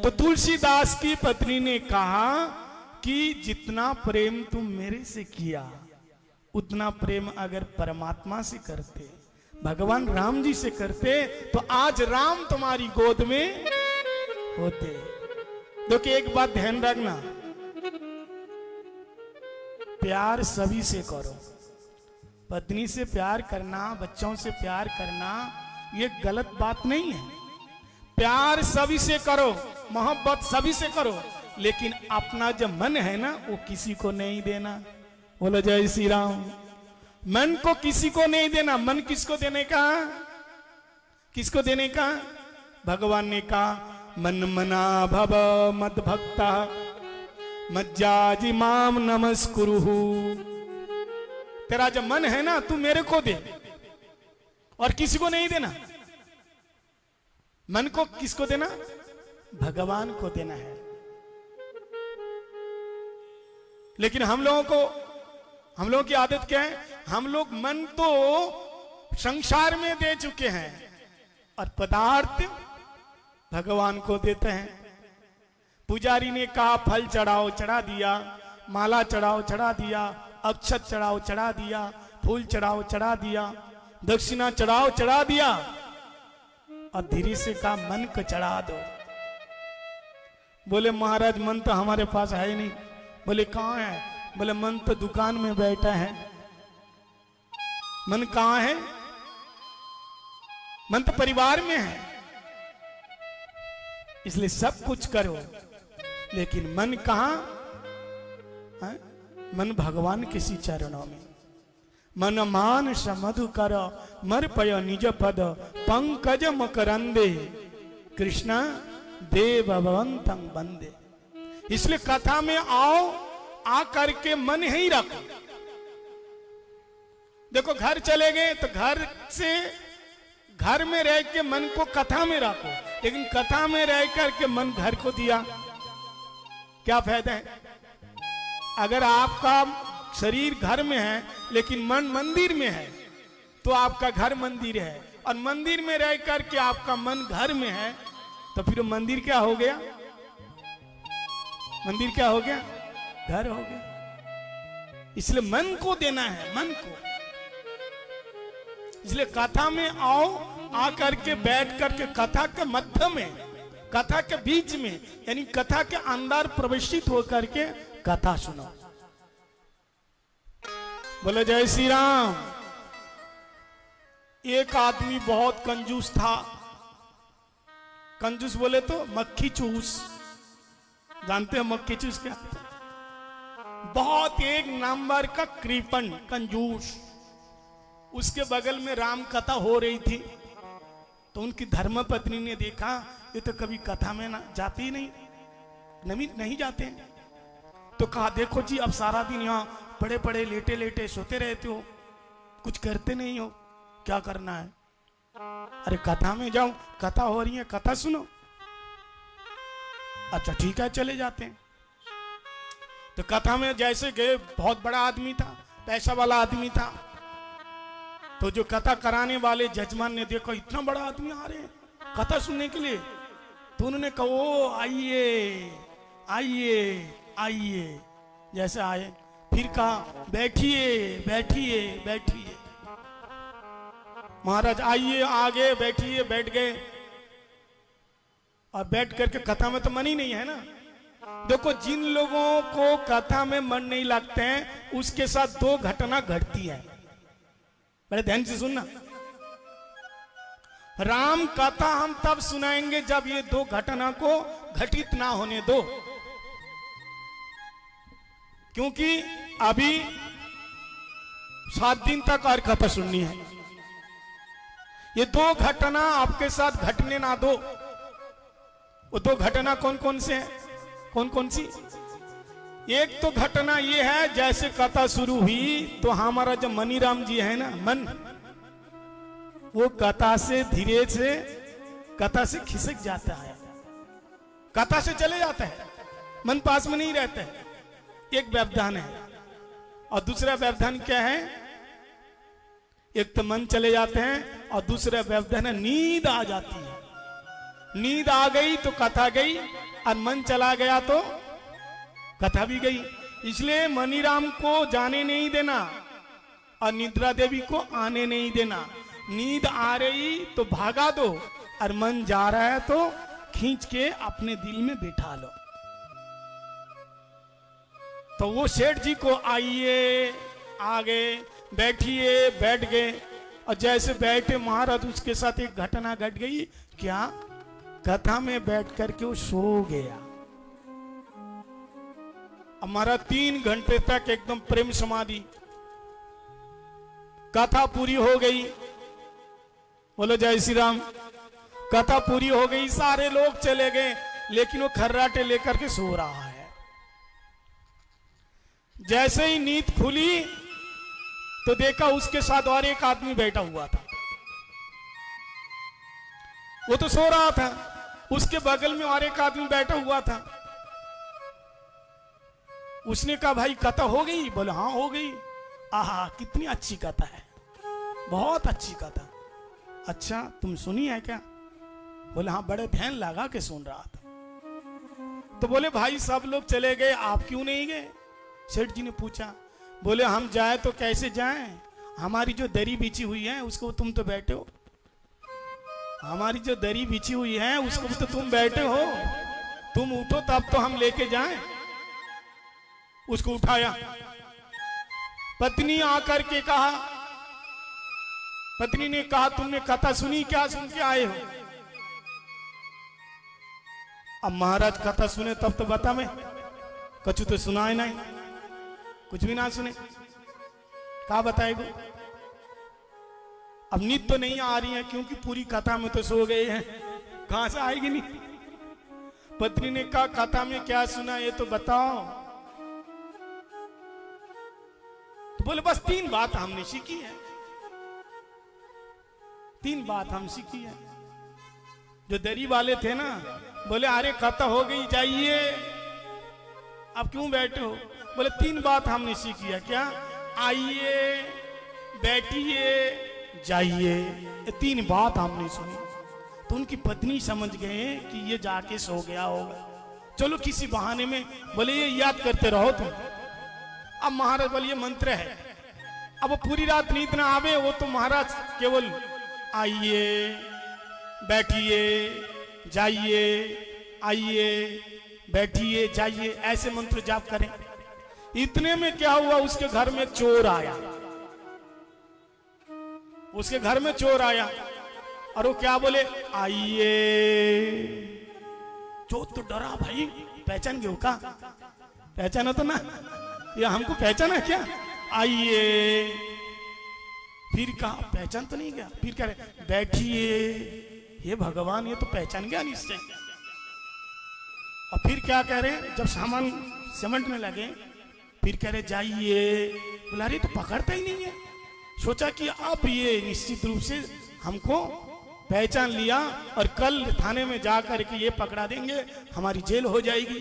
तो तुलसीदास की पत्नी ने कहा कि जितना प्रेम तुम मेरे से किया उतना प्रेम अगर परमात्मा से करते, भगवान राम जी से करते, तो आज राम तुम्हारी गोद में होते। देखिए एक बात ध्यान रखना, प्यार सभी से करो। पत्नी से प्यार करना, बच्चों से प्यार करना ये गलत बात नहीं है। प्यार सभी से करो, मोहब्बत सभी से करो, लेकिन अपना जो मन है ना वो किसी को नहीं देना। बोलो जय श्री राम। मन को किसी को नहीं देना। मन किसको देने का? किसको देने का? भगवान ने कहा मन मना भव मद भक्ता मज्जाजी माम नमस्कुरुहु। तेरा जो मन है ना तू मेरे को दे और किसी को नहीं देना। मन को किसको देना? भगवान को देना है। लेकिन हम लोगों की आदत क्या है? हम लोग मन तो संसार में दे चुके हैं और पदार्थ भगवान को देते हैं। पुजारी ने कहा फल चढ़ाओ, चढ़ा दिया, माला चढ़ाओ, चढ़ा दिया, अक्षत चढ़ाओ, चढ़ा दिया, फूल चढ़ाओ, चढ़ा दिया, दक्षिणा चढ़ाओ, चढ़ा दिया, और धीरे से कहा मन को चढ़ा दो। बोले महाराज मन तो हमारे पास है ही नहीं। बोले कहां है? बोले मन तो दुकान में बैठा है। मन कहां है? मन तो परिवार में है। इसलिए सब कुछ करो, लेकिन मन कहां? मन भगवान किसी चरणों में। मन मान समधु कर मर पय निज पद पंकज मकरंदे कृष्णा देव भवंतं वंदे। इसलिए कथा में आओ, आ करके मन ही रखो। देखो घर चले गए तो घर में रह के मन को कथा में रखो, लेकिन कथा में रह करके मन घर को दिया, क्या फायदा है? अगर आपका शरीर घर में है लेकिन मन मंदिर में है तो आपका घर मंदिर है, और मंदिर में रह करके आपका मन घर में है तो फिर मंदिर क्या हो गया? मंदिर क्या हो गया? घर हो गया। इसलिए मन को देना है, मन को। इसलिए कथा में आओ, आकर के बैठ करके कथा के मध्य में, कथा के बीच में, यानी कथा के अंदर प्रवेशित होकर के कथा सुनो। बोले जय श्री राम। एक आदमी बहुत कंजूस था। कंजूस बोले तो मक्खी चूस। जानते हैं मक्खी चूस क्या? बहुत एक नंबर का कृपण कंजूस। उसके बगल में राम कथा हो रही थी, तो उनकी धर्मपत्नी ने देखा ये तो कभी कथा में ना जाते ही नहीं जाते हैं। तो कहा देखो जी अब सारा दिन यहाँ पड़े पड़े लेटे लेटे सोते रहते हो, कुछ करते नहीं हो, क्या करना है? अरे कथा में जाओ, कथा हो रही है, कथा सुनो। अच्छा ठीक है चले जाते हैं। तो कथा में जैसे गए, बहुत बड़ा आदमी था, पैसा वाला आदमी था। तो जो कथा कराने वाले जजमान ने देखा इतना बड़ा आदमी आ रहे हैं कथा सुनने के लिए, तो उन्होंने कहा ओ आइए आइए आइए। जैसे आए फिर कहा बैठिए बैठिए बैठिए। महाराज आइए आगे बैठिए, बैठ गए। और बैठ करके कथा में तो मन ही नहीं है ना। देखो जिन लोगों को कथा में मन नहीं लगते हैं उसके साथ दो घटना घटती है, बड़े ध्यान से सुनना। राम कथा हम तब सुनाएंगे जब ये दो घटना को घटित ना होने दो, क्योंकि अभी 7 दिन तक और कथा सुननी है। ये दो घटना आपके साथ घटने ना दो। वो दो घटना कौन कौन से हैं? कौन कौन सी? एक तो घटना ये है, जैसे कथा शुरू हुई तो हमारा जो मनीराम जी है ना, मन वो कथा से धीरे से कथा से खिसक जाता है, कथा से चले जाता है, मन पास में नहीं रहता है। एक व्यवधान है। और दूसरा व्यवधान क्या है? एक तो मन चले जाते हैं और दूसरा व्यवधान है नींद आ जाती है। नींद आ गई तो कथा गई, और मन चला गया तो कथा भी गई। इसलिए मनीराम को जाने नहीं देना और निद्रा देवी को आने नहीं देना। नींद आ रही तो भागा दो, और मन जा रहा है तो खींच के अपने दिल में बिठा लो। तो वो सेठ जी को आइए, आ गए, बैठिए, बैठ गए। और जैसे बैठे महाराज, उसके साथ एक घटना घट गई। क्या? कथा में बैठ करके वो सो गया। हमारा 3 घंटे तक एकदम प्रेम समाधि, कथा पूरी हो गई। बोलो जय श्री राम। कथा पूरी हो गई, सारे लोग चले गए, लेकिन वो खर्राटे लेकर के सो रहा है। जैसे ही नींद खुली तो देखा उसके साथ और एक आदमी बैठा हुआ था। वो तो सो रहा था, उसके बगल में और एक आदमी बैठा हुआ था। उसने कहा भाई कथा हो गई? बोले हाँ हो गई। आहा कितनी अच्छी कथा है, बहुत अच्छी कथा। अच्छा तुम सुनी है क्या? बोले हाँ बड़े ध्यान लगा के सुन रहा था। तो बोले भाई सब लोग चले गए, आप क्यों नहीं गए? सेठ जी ने पूछा। बोले हम जाए तो कैसे जाएं? हमारी जो दरी बिछी हुई है उसको तुम तो बैठे हो, हमारी जो दरी बिछी हुई है उसको तो तुम बैठे हो, तुम उठो तब तो हम लेके जाएं। उसको उठाया। पत्नी आकर के कहा, पत्नी ने कहा तुमने कथा सुनी क्या? सुन के आए हो? अब महाराज कथा सुने तब तो बता मैं, कछु तो सुना है नहीं, कुछ भी ना सुने, क्या बताएगो? अब नींद तो नहीं आ रही है क्योंकि पूरी कथा में तो सो गए हैं, कहां से आएगी नींद? पत्नी ने कहा कथा में क्या सुना ये तो बताओ। तो बोले बस 3 बात हमने सीखी है, 3 बात हम सीखी है। जो दरी वाले थे ना, बोले अरे कथा हो गई जाइए, अब क्यों बैठे हो? बोले 3 बात हमने सीखी है। क्या? आइए, बैठिए, जाइए, ये 3 बात हमने सुनी। तो उनकी पत्नी समझ गए कि ये जाके सो गया होगा, चलो किसी बहाने में बोले ये याद करते रहो तुम। अब महाराज बोले ये मंत्र है, अब वो पूरी रात नींद ना आवे, वो तो महाराज केवल आइए, बैठिए, जाइए, आइए, बैठिए, जाइए, ऐसे मंत्र जाप करें। इतने में क्या हुआ, उसके घर में चोर आया, उसके घर में चोर आया और वो क्या बोले? आइए। चोर तो डरा, भाई पहचान गए का? पहचाना तो ना, ये हमको पहचाना क्या? आइए। फिर कहा पहचान तो नहीं गया, फिर कह रहे बैठिए। ये भगवान, ये तो पहचान गया निश्चय। और फिर क्या कह रहे, जब सामान सिमटने लगे फिर कह रहे जाइए। बोला अरे तो पकड़ता ही नहीं है। सोचा कि अब ये निश्चित रूप से हमको पहचान लिया और कल थाने में जा करके ये पकड़ा देंगे, हमारी जेल हो जाएगी।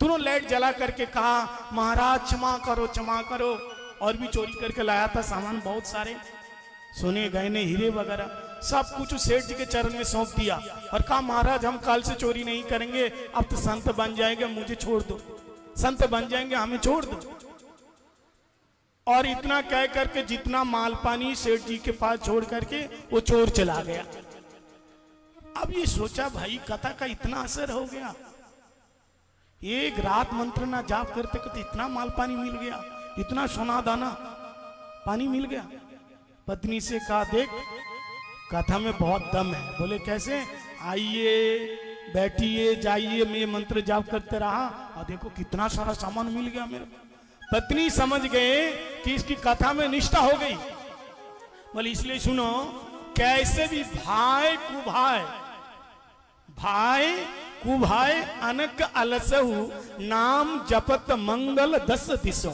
तुरंत लाइट जला करके कहा महाराज क्षमा करो, क्षमा करो। और भी चोरी करके लाया था सामान बहुत सारे, सोने गहने हीरे वगैरह सब कुछ सेठ जी के चरण में सौंप दिया और कहा महाराज हम कल से चोरी नहीं करेंगे, अब तो संत बन जाएंगे, मुझे छोड़ दो, संत बन जाएंगे, हमें छोड़ दो। और इतना कह करके जितना माल पानी सेठ जी के पास छोड़ करके वो चोर चला गया। अब ये सोचा भाई कथा का इतना असर हो गया, एक रात मंत्र ना जाप करते करते इतना माल पानी मिल गया, इतना सोना दाना पानी मिल गया। पत्नी से कहा देख कथा में बहुत दम है। बोले कैसे? आइए, बैठिए, जाइए, मैं मंत्र जाप करते रहा और देखो कितना सारा सामान मिल गया मेरे। पत्नी समझ गए कि इसकी कथा में निष्ठा हो गई। बोले इसलिए सुनो, कैसे भी भाई कुभाई, भाई कुभाई अनक अलसहु, नाम जपत मंगल 10 दिशों।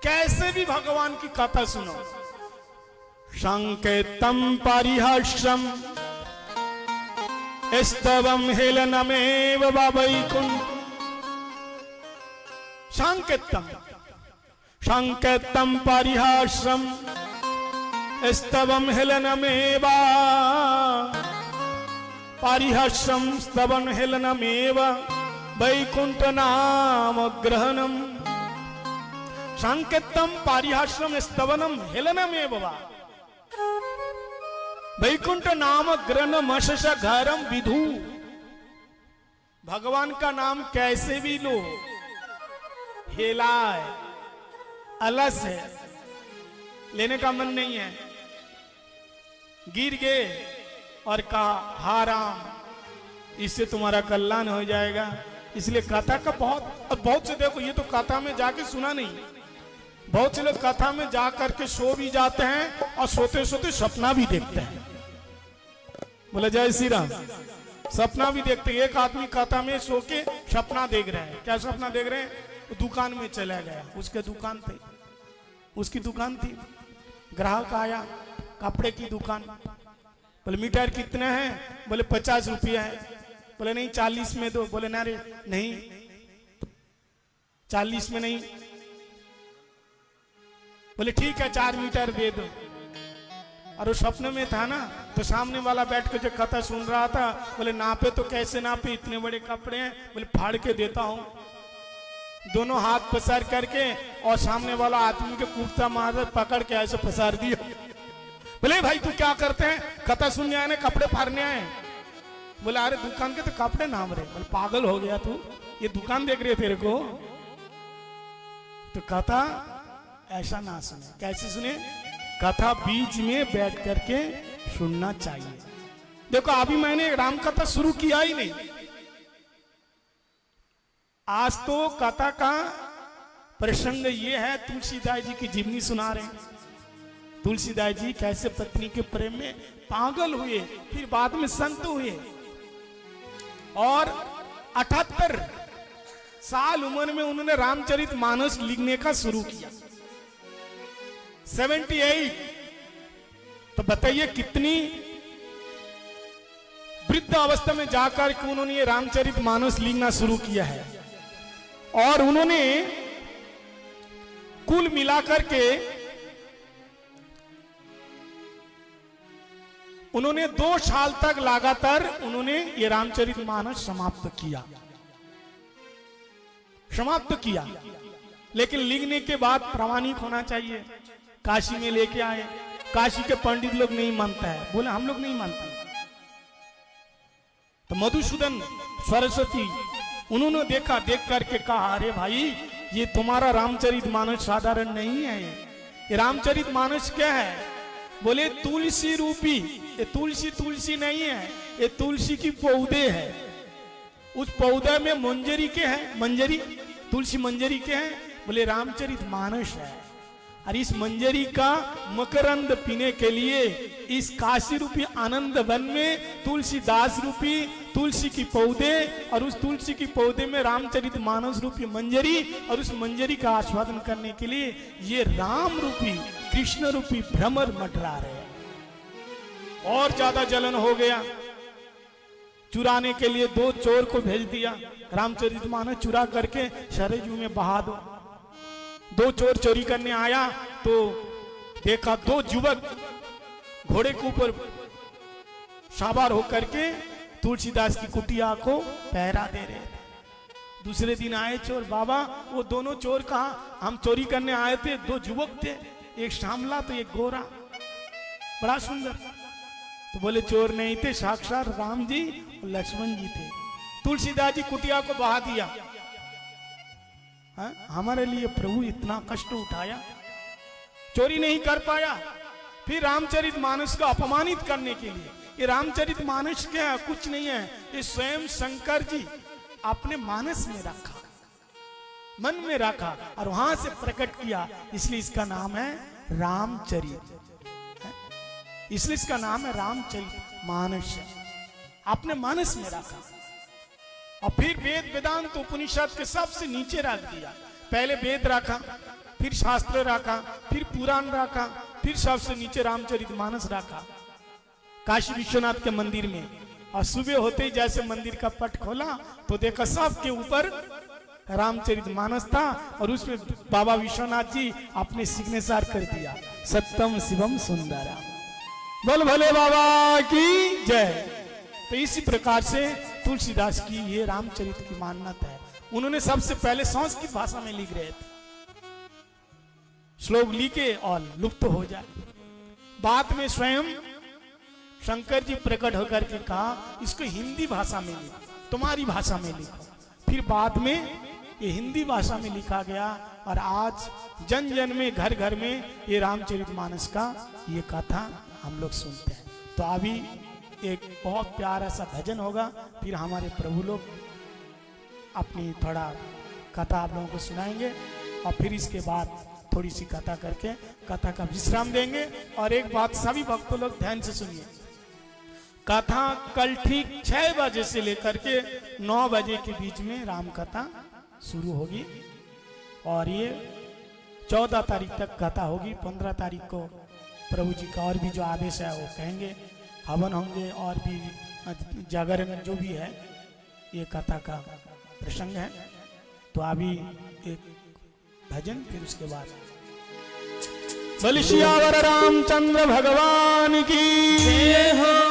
कैसे भी भगवान की कथा सुनो। संकेतम परिहर्षम स्तवम हेलनमेव वैकुंठ। संकेतम, संकेतम परिहर्षम स्तवम हेलनमेव पारिहास्यम स्तवन हेलनमेव वैकुंठ नाम ग्रहणम। सांकेतम पारिहास्यम स्तवनम हेलनमेव वैकुंठ नाम ग्रहणम अशश घरम विधु। भगवान का नाम कैसे भी लो, हेला है, अलस है, लेने का मन नहीं है। गिर गए और कहा हा राम, इससे तुम्हारा कल्याण हो जाएगा। इसलिए कथा का बहुत से देखो, ये तो कथा में जाके सुना नहीं, बहुत से लोग कथा में जा करके सो भी जाते हैं और सोते सोते सपना भी देखते हैं। बोले जय श्री राम। सपना भी देखते हैं। एक आदमी कथा में सो के सपना देख रहे हैं। क्या सपना देख रहे हैं? दुकान में चला गया, उसके दुकान थी, उसकी दुकान थी, ग्राहक आया, कपड़े की दुकान। बोले मीटर कितने हैं? बोले 50 रुपया है। बोले नहीं 40 में दो। बोले ना रे नहीं 40 में नहीं। बोले ठीक है 4 मीटर दे दो। और वो सपने में था ना, तो सामने वाला बैठ के जो कथा सुन रहा था, बोले नापे तो कैसे नापे, इतने बड़े कपड़े हैं। बोले फाड़ के देता हूं। दोनों हाथ पसार करके और सामने वाला आदमी के कुर्ता मार पकड़ के ऐसे पसार दिया। बोले भाई तू क्या करते हैं? कथा सुनने आए, कपड़े फाड़ने आए। बोले अरे दुकान के तो कपड़े नाम रहे। बोले पागल हो गया तू, ये दुकान देख रहे तेरे को? तो कथा ऐसा ना सुने। कैसे सुने? कथा बीच में बैठ करके सुनना चाहिए। देखो अभी मैंने राम कथा शुरू किया ही नहीं, आज तो कथा का प्रसंग ये है, तुलसीदास जी की जीवनी सुना रहे हैं। तुलसीदास जी कैसे पत्नी के प्रेम में पागल हुए, फिर बाद में संत हुए और 78 साल उम्र में उन्होंने रामचरितमानस लिखने का शुरू किया। 78। तो बताइए कितनी वृद्ध अवस्था में जाकर के उन्होंने ये रामचरितमानस लिखना शुरू किया है। और उन्होंने कुल मिलाकर के उन्होंने 2 साल तक लगातार उन्होंने ये रामचरितमानस समाप्त किया। लेकिन लिखने के बाद प्रामाणिक होना चाहिए। काशी में लेके आए, काशी के पंडित लोग नहीं मानता है। बोले हम लोग नहीं मानते। तो मधुसूदन सरस्वती उन्होंने देखा, देख करके कहा अरे भाई ये तुम्हारा रामचरितमानस साधारण नहीं है। ये रामचरितमानस क्या है? बोले तुलसी रूपी। ये तुलसी नहीं है, ये तुलसी की पौधे है। उस पौधे में मंजरी के हैं, मंजरी तुलसी मंजरी के हैं। बोले रामचरितमानस है। और इस मंजरी का मकरंद पीने के लिए इस काशी रूपी आनंद वन में तुलसीदास रूपी तुलसी की पौधे, और उस तुलसी की पौधे में रामचरितमानस रूपी मंजरी, और उस मंजरी का आस्वादन करने के लिए ये राम रूपी कृष्ण रूपी भ्रमर मंडरा रहे हैं। और ज्यादा जलन हो गया। चुराने के लिए 2 चोर को भेज दिया। रामचरितमानस चुरा करके सरजू में बहा दो। 2 चोर चोरी करने आया तो देखा 2 युवक घोड़े के ऊपर सवार होकर के तुलसीदास की कुटिया को पहरा दे रहे थे। दूसरे दिन आए चोर। बाबा वो दोनों चोर कहाँ? हम चोरी करने आए थे, 2 युवक थे, एक श्यामला तो एक गोरा, बड़ा सुंदर। तो बोले चोर नहीं थे, साक्षात राम जी और लक्ष्मण जी थे। तुलसीदास जी कुटिया को बहा दिया। हा? हमारे लिए प्रभु इतना कष्ट उठाया, चोरी नहीं कर पाया। फिर रामचरितमानस को अपमानित करने के लिए, ये रामचरितमानस क्या है? कुछ नहीं है, ये स्वयं शंकर जी अपने मानस में रखा, मन में रखा और वहां से प्रकट किया। इसलिए इसका नाम है रामचरित। इसलिए इसका नाम है रामचरितमानस। अपने मानस में रखा। और फिर वेद वेदांत उपनिषद के सबसे नीचे रख दिया। पहले वेद रखा, फिर शास्त्र रखा, फिर पुराण रखा, फिर सबसे नीचे रामचरितमानस रखा काशी विश्वनाथ के मंदिर में। और सुबह होते ही जैसे मंदिर का पट खोला तो देखा सबके ऊपर रामचरितमानस था, और उसमें बाबा विश्वनाथ जी अपने सिग्नेचर कर दिया, सत्यम शिवम सुंदरम। बोल भोले बाबा की जय। तो इसी प्रकार से तुलसीदास की ये रामचरित की मान्यता है। उन्होंने सबसे पहले संस्कृत भाषा में लिख रहे थे, श्लोक लिखे और लुप्त हो जाए। बाद में स्वयं शंकर जी प्रकट होकर के कहा इसको हिंदी भाषा में लिखो, तुम्हारी भाषा में लिखो। फिर बाद में ये हिंदी भाषा में लिखा गया और आज जन जन में, घर घर में ये रामचरितमानस का ये कथा हम लोग सुनते हैं। तो अभी एक बहुत प्यारा सा भजन होगा, फिर हमारे प्रभु लोग अपनी थोड़ा कथा आप लोगों को सुनाएंगे और फिर इसके बाद थोड़ी सी कथा करके कथा का विश्राम देंगे। और एक बात सभी भक्तों लोग ध्यान से सुनिए, कथा कल ठीक 6 बजे से लेकर के 9 बजे के बीच में राम कथा शुरू होगी और ये 14 तारीख तक कथा होगी। 15 तारीख को प्रभु जी का और भी जो आदेश है वो कहेंगे, हवन होंगे और भी जागरण जो भी है, ये कथा का प्रसंग है। तो अभी एक भजन, फिर उसके बाद बलि सियावर रामचंद्र भगवान की जय हो।